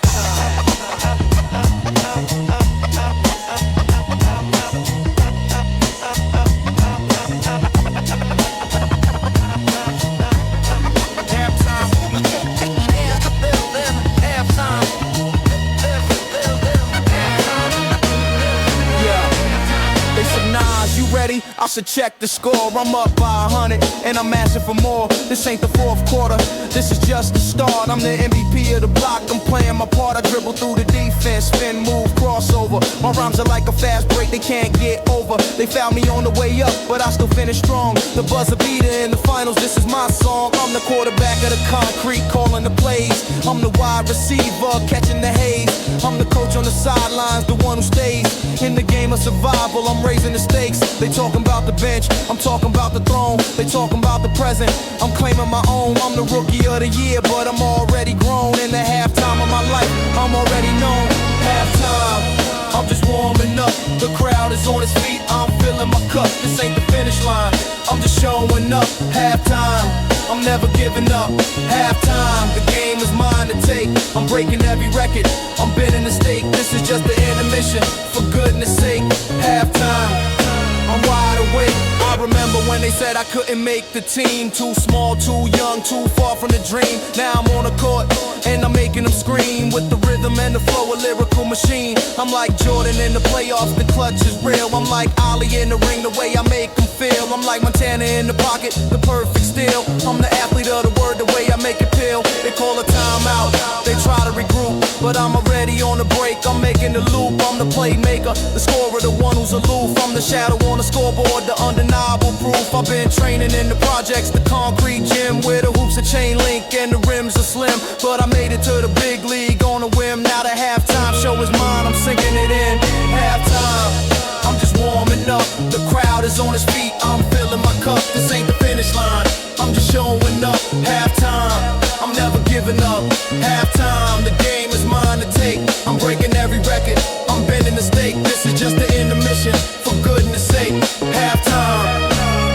I should check the score, I'm up by 100 and I'm asking for more. This ain't the fourth quarter, this is just the start. I'm the MVP of the block, I'm playing my part. I dribble through the defense, spin, move, crossover. My rhymes are like a fast break, they can't get over. They found me on the way up, but I still finish strong. The buzzer beater in the finals, this is my song. I'm the quarterback of the concrete, calling the plays. I'm the wide receiver, catching the haze. I'm the coach on the sidelines, the one who stays in the game of survival. I'm raising the stakes. They talking about the bench, I'm talking about the throne. They talking about the present, I'm claiming my own. I'm the rookie of the year, but I'm already grown. In the halftime of my life, I'm already known. Halftime, I'm just warming up. The crowd is on its feet, I'm filling my cup. This ain't the finish line, I'm just showing up. Halftime, I'm never giving up. Halftime, the game is mine to take. I'm breaking every record, I'm bending the stake. This is just the intermission, for goodness sake. Halftime, I'm wide awake. I remember when they said I couldn't make the team. Too small, too young, too far from the dream. Now I'm on the court and I'm making them scream. With the rhythm and the flow, a lyrical machine. I'm like Jordan in the playoffs, the clutch is real. I'm like Ali in the ring, the way I make them feel. I'm like Montana in the pocket, the perfect steal. I'm the athlete of the word, the way I make it feel. They call a timeout, they try to regroup, but I'm already on the break. I'm making the loop, I'm the playmaker, the scorer, the one who's aloof. I'm the shadow on the scoreboard, the undeniable proof. I've been training in the projects, the concrete gym, where the hoops are chain link and the rims are slim. But I made it to the big league on a whim. Now the halftime show is mine, I'm sinking it in. Halftime, I'm just warming up. The crowd is on its feet, I'm filling my cup. This ain't the finish line, I'm just showing up. Halftime, I'm never giving up. Halftime, the game is mine to take. I'm breaking every record, I'm bending the stake. This is just the intermission, for goodness sake. Halftime,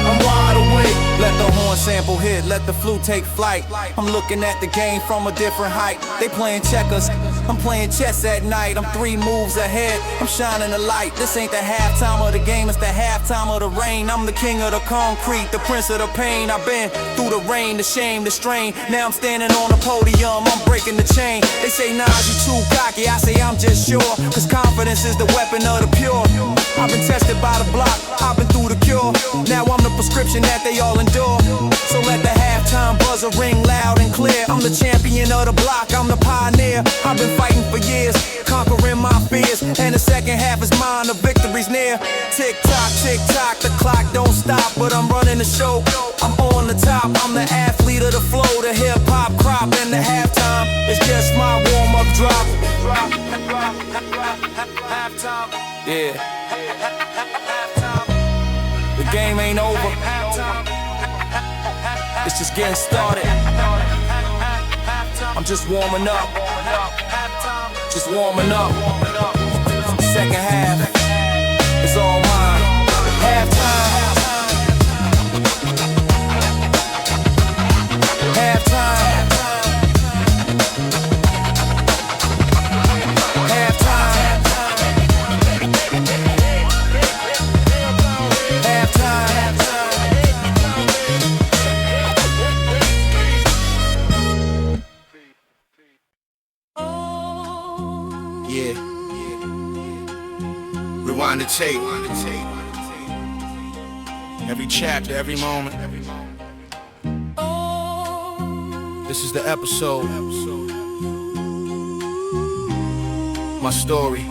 I'm wide awake. Let the horn sample hit, let the flute take flight. I'm looking at the game from a different height. They playing checkers, I'm playing chess at night. I'm 3 moves ahead, I'm shining the light. This ain't the halftime of the game, it's the halftime of the rain. I'm the king of the concrete, the prince of the pain. I've been through the rain, the shame, the strain. Now I'm standing on the podium, I'm breaking the chain. They say, nah, you too cocky, I say I'm just sure. Cause confidence is the weapon of the pure. I've been tested by the block, I've been through the cure. Now I'm the prescription that they all endure. So let the halftime buzzer ring loud and clear. I'm the champion of the block, I'm the pioneer. I've been fighting for years, conquering my fears. And the second half is mine, the victory's near. Tick tock, the clock don't stop. But I'm running the show, I'm on the top. I'm the athlete of the flow, the hip hop crop and the halftime halftime is just my warm-up drop. Yeah. The game ain't over. It's just getting started. I'm just warming up. Just warming up. Second half is all mine. Halftime. Halftime. Yeah. Rewind the tape. Every chapter, every moment. This is the episode. My story.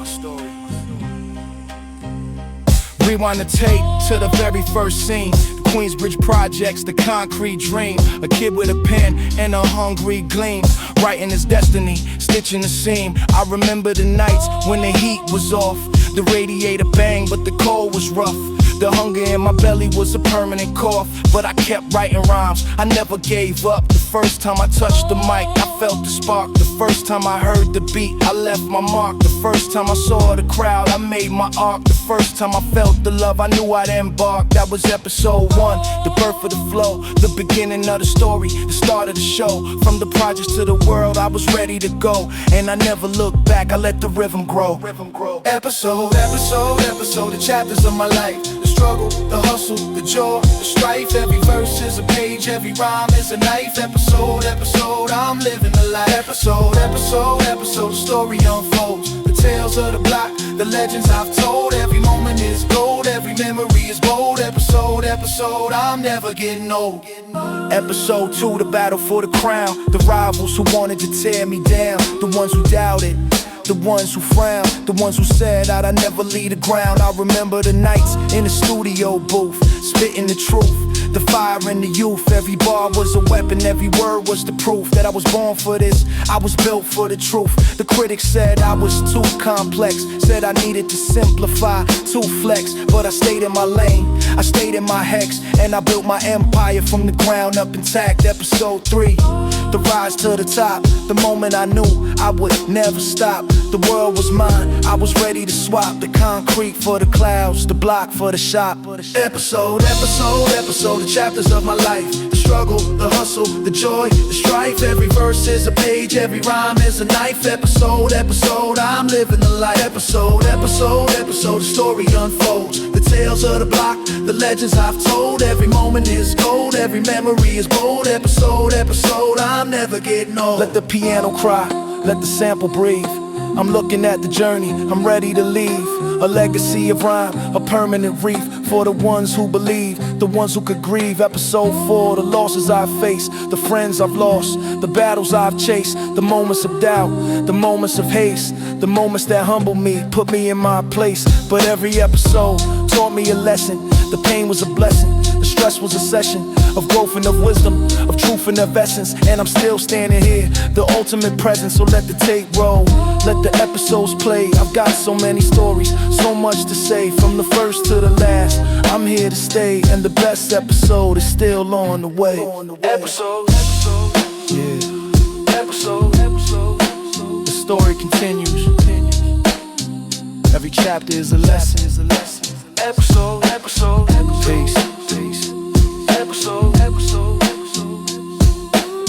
Rewind the tape to the very first scene. The Queensbridge Projects, the concrete dream. A kid with a pen and a hungry gleam, writing his destiny, stitching the seam. I remember the nights when the heat was off, the radiator banged but the cold was rough. The hunger in my belly was a permanent cough, but I kept writing rhymes, I never gave up. The first time I touched the mic, I felt the spark. The first time I heard the beat, I left my mark. The first time I saw the crowd, I made my arc. The first time I felt the love, I knew I'd embark. That was episode 1, the birth of the flow, the beginning of the story, the start of the show. From the projects to the world, I was ready to go, and I never looked back, I let the rhythm grow. Episode, the chapters of my life. The struggle, the hustle, the joy, the strife. Every verse is a page, every rhyme is a knife. Episode, I'm living the life. Episode, the story unfolds. The tales of the block, the legends I've told. Every moment is gold, every memory is bold. Episode, I'm never getting old. Episode 2, the battle for the crown. The rivals who wanted to tear me down, the ones who doubted, the ones who frowned, the ones who said I'd never leave the ground. I remember the nights in the studio booth, spitting the truth, the fire in the youth. Every bar was a weapon, every word was the proof that I was born for this, I was built for the truth. The critics said I was too complex, said I needed to simplify, to flex. But I stayed in my lane, I stayed in my hex, and I built my empire from the ground up intact. Episode 3, the rise to the top. The moment I knew I would never stop. The world was mine, I was ready to swap. The concrete for the clouds, the block for the shop. Episode, the chapters of my life. The struggle, the hustle, the joy, the strife. Every verse is a page, every rhyme is a knife. Episode, I'm living the life. Episode, the story unfolds. The tales of the block, the legends I've told. Every moment is gold, every memory is bold. Episode, I'm never getting old. Let the piano cry, let the sample breathe. I'm looking at the journey, I'm ready to leave. A legacy of rhyme, a permanent wreath for the ones who believe, the ones who could grieve. Episode 4, the losses I've faced, the friends I've lost, the battles I've chased, the moments of doubt, the moments of haste, the moments that humble me, put me in my place. But every episode taught me a lesson. The pain was a blessing, the stress was a session of growth and of wisdom, of truth and of essence. And I'm still standing here, the ultimate present. So let the tape roll, let the episodes play. I've got so many stories, so much to say. From the first to the last, I'm here to stay. And the best episode is still on the way. Episode, yeah. Episode, the story continues. Every chapter is a lesson. Episode, peace. Episode,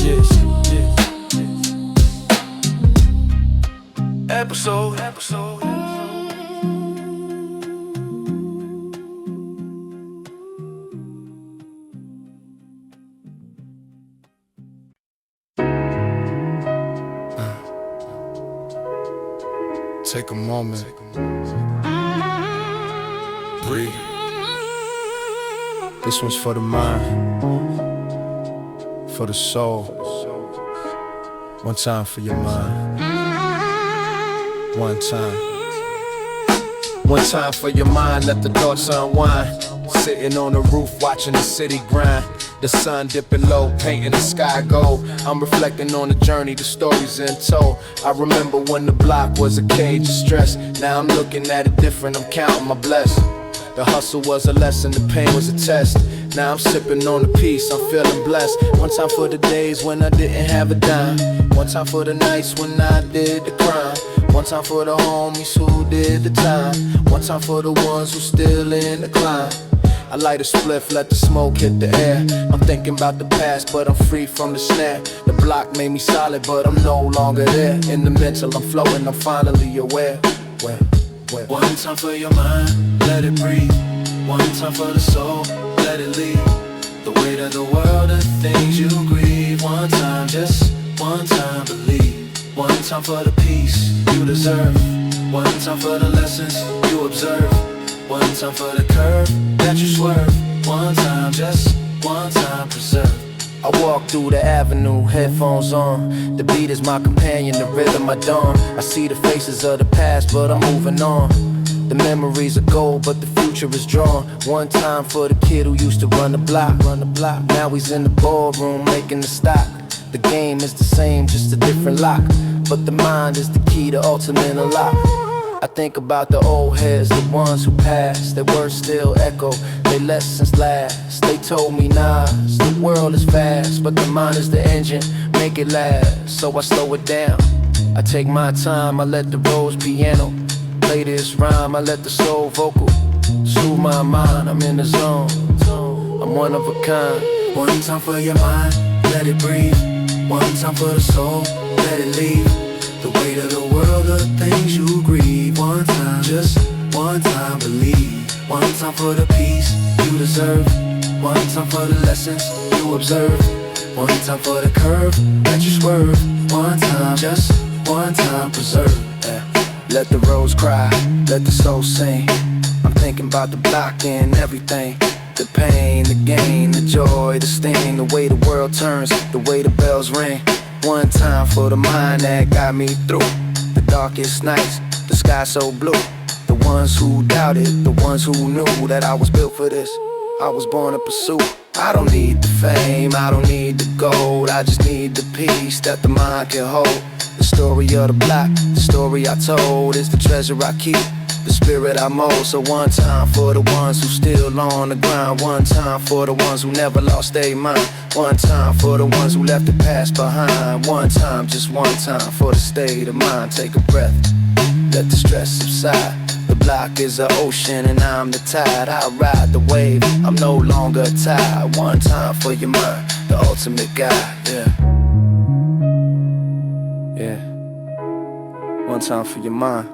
yes. Episode. Take a moment. Breathe. This one's for the mind, for the soul. One time for your mind. One time. One time for your mind, let the thoughts unwind. Sitting on the roof watching the city grind. The sun dipping low, painting the sky gold. I'm reflecting on the journey, the stories in tow. I remember when the block was a cage of stress. Now I'm looking at it different, I'm counting my blessings. The hustle was a lesson, the pain was a test. Now I'm sipping on the peace, I'm feeling blessed. One time for the days when I didn't have a dime. One time for the nights when I did the crime. One time for the homies who did the time. One time for the ones who still in the climb. I light a spliff, let the smoke hit the air. I'm thinking about the past, but I'm free from the snare. The block made me solid, but I'm no longer there. In the mental, I'm floating, I'm finally aware. One time for your mind, let it breathe. One time for the soul, let it lead. The weight of the world, the things you grieve. One time, just one time, believe. One time for the peace you deserve. One time for the lessons you observe. One time for the curve that you swerve. One time, just one time, preserve. I walk through the avenue, headphones on. The beat is my companion, the rhythm my dawn. I see the faces of the past, but I'm moving on. The memories are gold, but the future is drawn. One time for the kid who used to run the block. Now he's in the ballroom making the stock. The game is the same, just a different lock. But the mind is the key to ultimate unlock. I think about the old heads, the ones who passed. Their words still echo, their lessons last. They told me, nah, the world is fast, but the mind is the engine, make it last. So I slow it down, I take my time, I let the rose piano play this rhyme, I let the soul vocal soothe my mind. I'm in the zone, I'm one of a kind. One time for your mind, let it breathe. One time for the soul, let it leave. The weight of the world, the things you grieve. One time, just one time, believe. One time for the peace you deserve. One time for the lessons you observe. One time for the curve that you swerve. One time, just one time, preserve. Let the rose cry, let the soul sing. I'm thinking about the block and everything. The pain, the gain, the joy, the sting. The way the world turns, the way the bells ring. One time for the mind that got me through the darkest nights, the sky so blue. The ones who doubted, the ones who knew that I was built for this. I was born to pursue. I don't need the fame, I don't need the gold. I just need the peace that the mind can hold. The story of the block, the story I told is the treasure I keep, the spirit I mold. So one time for the ones who still on the grind. One time for the ones who never lost their mind. One time for the ones who left the past behind. One time, just one time for the state of mind. Take a breath, let the stress subside. The block is an ocean and I'm the tide. I ride the wave, I'm no longer tired. One time for your mind, the ultimate guide, yeah. One time for your mind.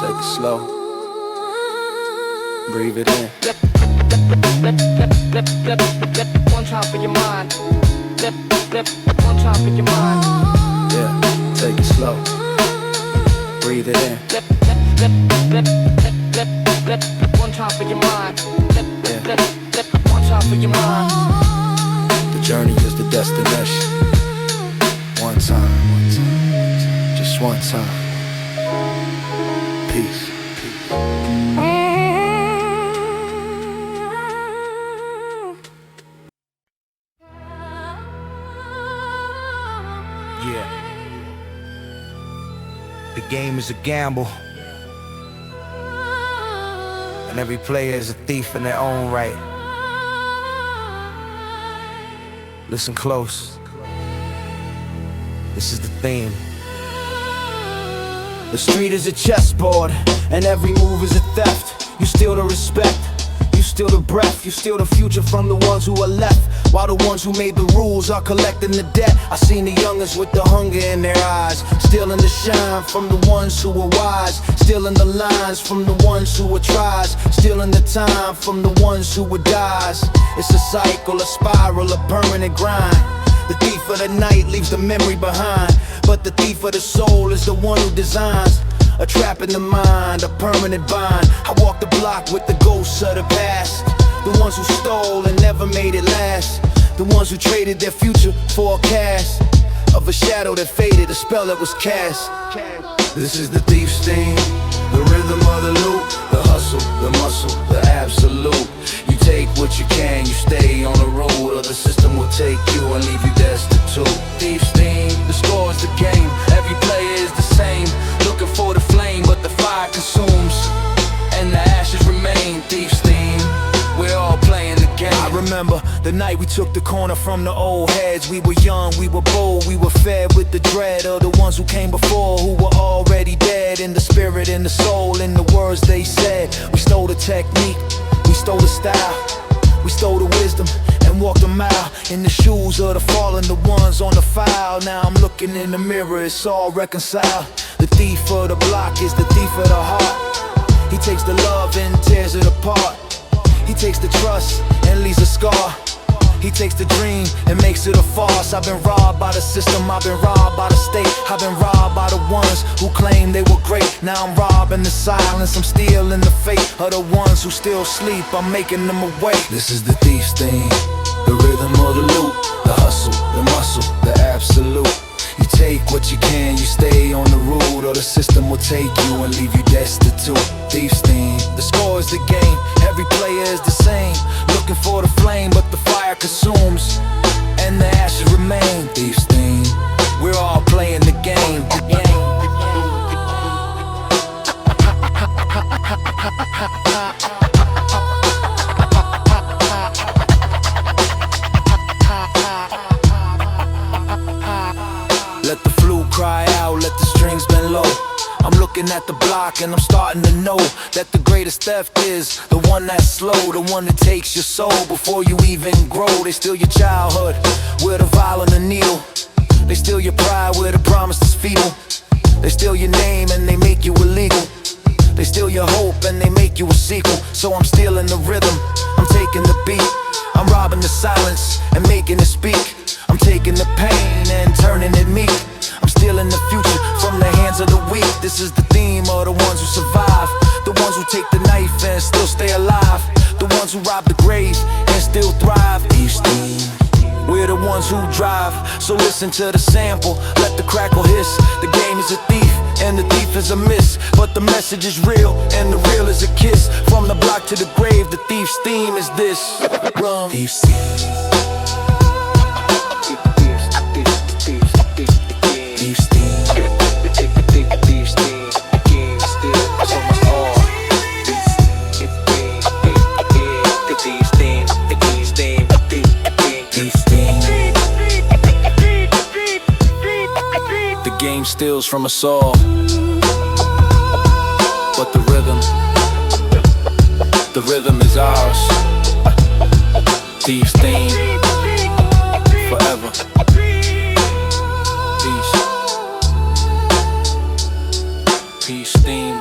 Take it slow. Breathe it in. One time for your mind. One time for your mind. Yeah, take it slow. Breathe it in. One time for your mind. One time for your mind. The journey is the destination. One time, just one time. Peace. Yeah. The game is a gamble, and every player is a thief in their own right. Listen close. This is the theme. The street is a chessboard, and every move is a theft. You steal the respect, you steal the breath, you steal the future from the ones who are left, while the ones who made the rules are collecting the debt. I seen the youngest with the hunger in their eyes, stealing the shine from the ones who were wise, stealing the lines from the ones who were tries, stealing the time from the ones who were dies. It's a cycle, a spiral, a permanent grind. The thief of the night leaves the memory behind, but the thief of the soul is the one who designs a trap in the mind, a permanent bind. I walk the block with the ghosts of the past, the ones who stole and never made it last, the ones who traded their future for a cast of a shadow that faded, a spell that was cast. This is the thief's theme, the rhythm of the loop, the hustle, the muscle, the absolute. You take what you can, you stay remember the night we took the corner from the old heads. We were young, we were bold, we were fed with the dread of the ones who came before, who were already dead. In the spirit, in the soul, in the words they said. We stole the technique, we stole the style, we stole the wisdom and walked a mile in the shoes of the fallen, the ones on the file. Now I'm looking in the mirror, it's all reconciled. The thief of the block is the thief of the heart. He takes the love and tears it apart. He takes the trust and leaves a scar. He takes the dream and makes it a farce. I've been robbed by the system, I've been robbed by the state. I've been robbed by the ones who claim they were great. Now I'm robbing the silence, I'm stealing the fate of the ones who still sleep, I'm making them awake. This is the thief's theme, the rhythm of the loop, the hustle, the muscle, the absolute. You take what you can, you stay on the route, or the system will take you and leave you destitute. Thief's theme, the score is the game, every player is the same. Looking for the flame, but the fire consumes, and the ashes remain. thief's theme. We're all playing the game. Let the flute cry out, let the strings bend low. I'm looking at the block and I'm starting to know that the greatest theft is the one that's slow, the one that takes your soul before you even grow. They steal your childhood with a vial and a needle. They steal your pride with a promise that's feeble. They steal your name and they make you illegal. They steal your hope and they make you a sequel. So I'm stealing the rhythm, I'm taking the beat, I'm robbing the silence and making it speak. I'm taking the pain and turning it meek. I'm stealing the future from the hands of the weak. This is the theme of the ones who survive, the ones who take the knife and still stay alive, the ones who rob the grave and still thrive. Thief's theme. We're the ones who drive, so listen to the sample, let the crackle hiss. The game is a thief and the thief is a miss, but the message is real and the real is a kiss. From the block to the grave, the thief's theme is this. Run. Thief's theme. Game steals from us all, but the rhythm is ours. Thief's theme, forever. Peace. Peace theme.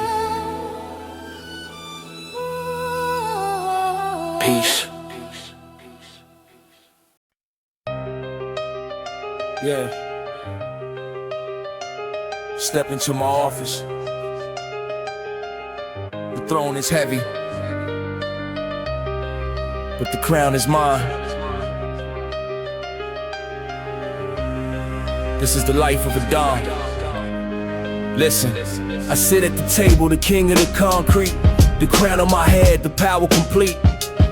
Peace. Yeah. Step into my office. The throne is heavy, but the crown is mine. This is the life of a Don. Listen, I sit at the table, the king of the concrete. The crown on my head, the power complete.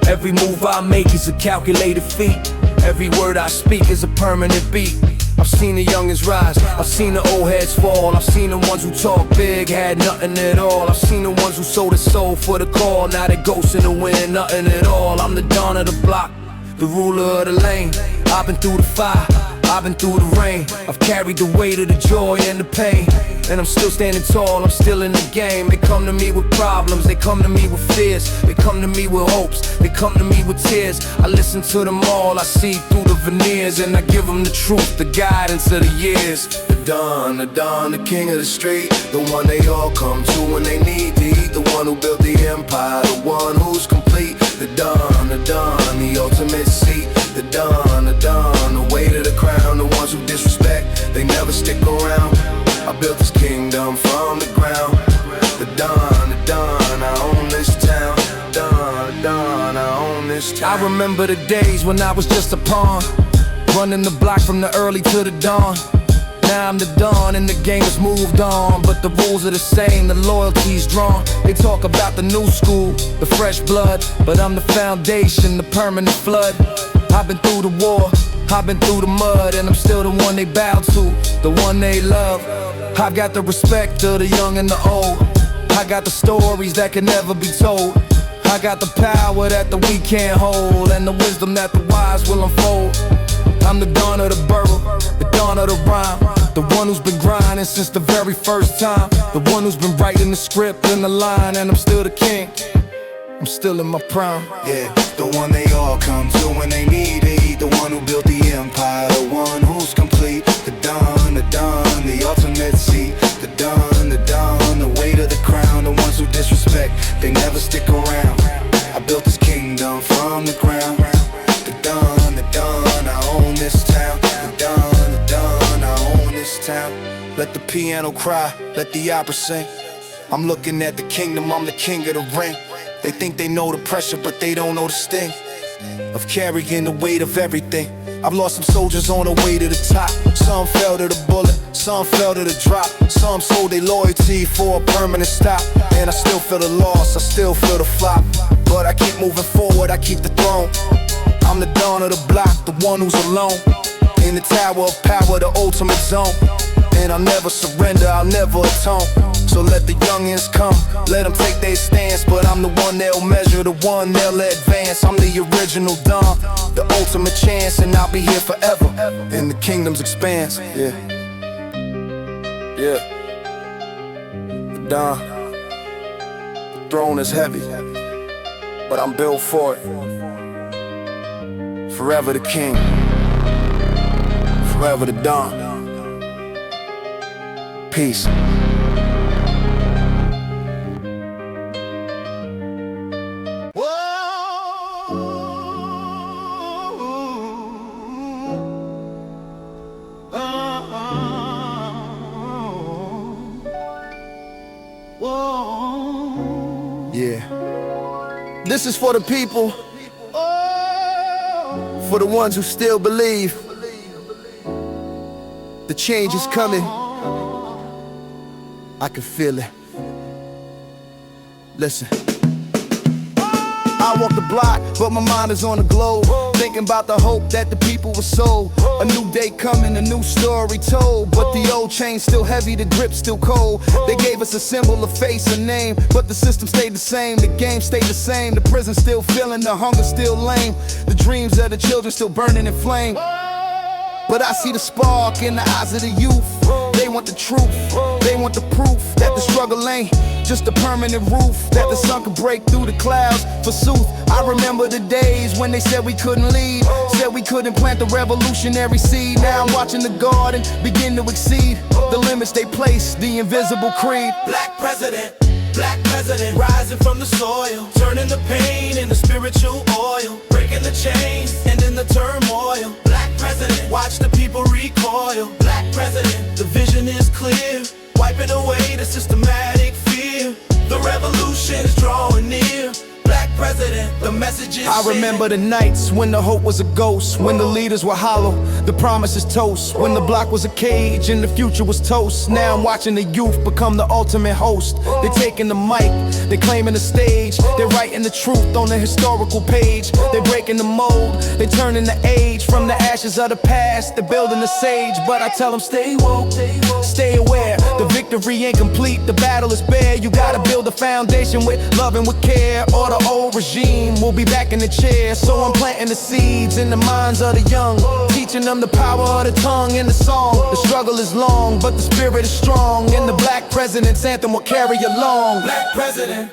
Every move I make is a calculated feat. Every word I speak is a permanent beat. I've seen the youngins rise, I've seen the old heads fall. I've seen the ones who talk big, had nothing at all. I've seen the ones who sold their soul for the call. Now they ghosts in the wind, nothing at all. I'm the Don of the block, the ruler of the lane. I've been through the fire, I've been through the rain. I've carried the weight of the joy and the pain, and I'm still standing tall, I'm still in the game. They come to me with problems, they come to me with fears. They come to me with hopes, they come to me with tears. I listen to them all, I see through the veneers, and I give them the truth, the guidance of the years. The Don, the king of the street, the one they all come to when they need to eat. The one who built the empire, the one who's complete. The Don, the ultimate seat. The Don, the weight of the crown. The ones who disrespect, they never stick around. I built this kingdom from the ground. The Don, I own this town. Don, I own this town. I remember the days when I was just a pawn, running the block from the early to the dawn. Now I'm the Don and the game has moved on, but the rules are the same, the loyalty's drawn. They talk about the new school, the fresh blood, but I'm the foundation, the permanent flood. I've been through the war, I've been through the mud, and I'm still the one they bow to, the one they love. I've got the respect of the young and the old. I got the stories that can never be told. I got the power that the weak can't hold, and the wisdom that the wise will unfold. I'm the dawn of the burrow, the dawn of the rhyme, the one who's been grinding since the very first time, the one who's been writing the script and the line, and I'm still the king. I'm still in my prime. Yeah, the one they all come to when they need to eat. The one who built the empire, the one who's complete. The Don, the ultimate seat. The Don, the weight of the crown. The ones who disrespect, they never stick around. I built this kingdom from the ground. The Don, I own this town. The Don, I own this town. Let the piano cry, let the opera sing. I'm looking at the kingdom, I'm the king of the ring. They think they know the pressure, but they don't know the sting of carrying the weight of everything. I've lost some soldiers on the way to the top. Some fell to the bullet, some fell to the drop. Some sold their loyalty for a permanent stop. And I still feel the loss, I still feel the flop. But I keep moving forward, I keep the throne. I'm the dawn of the block, the one who's alone. In the tower of power, the ultimate zone. And I'll never surrender, I'll never atone. So let the youngins come, let them take their stance. But I'm the one they'll measure, the one they'll advance. I'm the original Don, the ultimate chance. And I'll be here forever, in the kingdom's expanse. Yeah, yeah. The Don, the throne is heavy, but I'm built for it. Forever the king, forever the Don. Peace. Yeah. This is for the people, for the ones who still believe. The change is coming. I can feel it. Listen. I walk the block, but my mind is on the globe. Thinking about the hope that the people were sold. A new day coming, a new story told. But the old chain's still heavy, the grip still cold. They gave us a symbol, a face, a name, but the system stayed the same, the game stayed the same. The prison still feeling, the hunger still lame. The dreams of the children still burning in flame. But I see the spark in the eyes of the youth. They want the truth, they want the proof that the struggle ain't just a permanent roof, that the sun could break through the clouds for sooth. I remember the days when they said we couldn't lead, said we couldn't plant the revolutionary seed. Now I'm watching the garden begin to exceed the limits they placed, the invisible creed. Black president, rising from the soil, turning the pain into spiritual oil, breaking the chains, ending the turmoil. Black president, watch the people recoil. Black president, the vision is clear, wiping away the systematic fear. The revolution is drawing near. Black president, the message is I remember the nights when the hope was a ghost, when the leaders were hollow, the promises toast, when the block was a cage and the future was toast. Now I'm watching the youth become the ultimate host. They're taking the mic, they're claiming the stage, they're writing the truth on the historical page. They're breaking the mold, they're turning the age from the ashes of the past. They're building the sage, but I tell them stay woke, stay aware. The victory ain't complete, the battle is bare. You gotta build a foundation with love and with care, or the old regime will be back in the chair. So I'm planting the seeds in the minds of the young, teaching them the power of the tongue and the song. The struggle is long, but the spirit is strong, and the black president's anthem will carry along. Black president,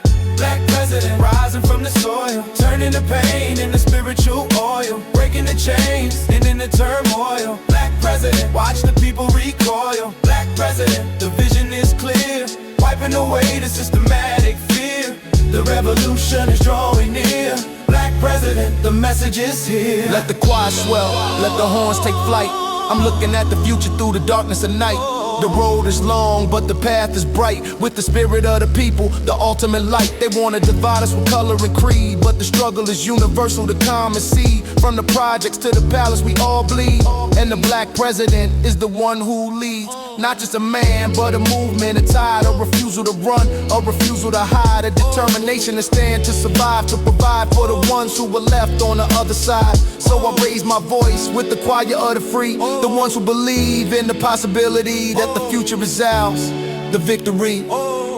rising from the soil, turning the pain into spiritual oil, breaking the chains, ending the turmoil. Black president, watch the people recoil. Black president, the vision is clear, wiping away the systematic fear. The revolution is drawing near. Black president, the message is here. Let the choir swell, let the horns take flight. I'm looking at the future through the darkness of night. The road is long, but the path is bright. With the spirit of the people, the ultimate light. They wanna divide us with color and creed, but the struggle is universal, the common seed. From the projects to the palace, we all bleed. And the black president is the one who leads. Not just a man, but a movement, a tide, a refusal to run, a refusal to hide, a determination to stand, to survive, to provide for the ones who were left on the other side. So I raise my voice with the choir of the free, the ones who believe in the possibility that the future is ours. The victory,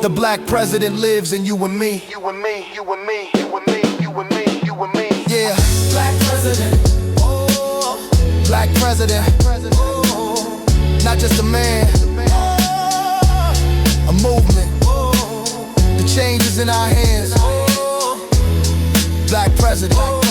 The black president lives in you and me. You and me, you and me, you and me, you and me, you and me. Yeah, Black president, black president. Not just a man, a movement. The change is in our hands. Black president.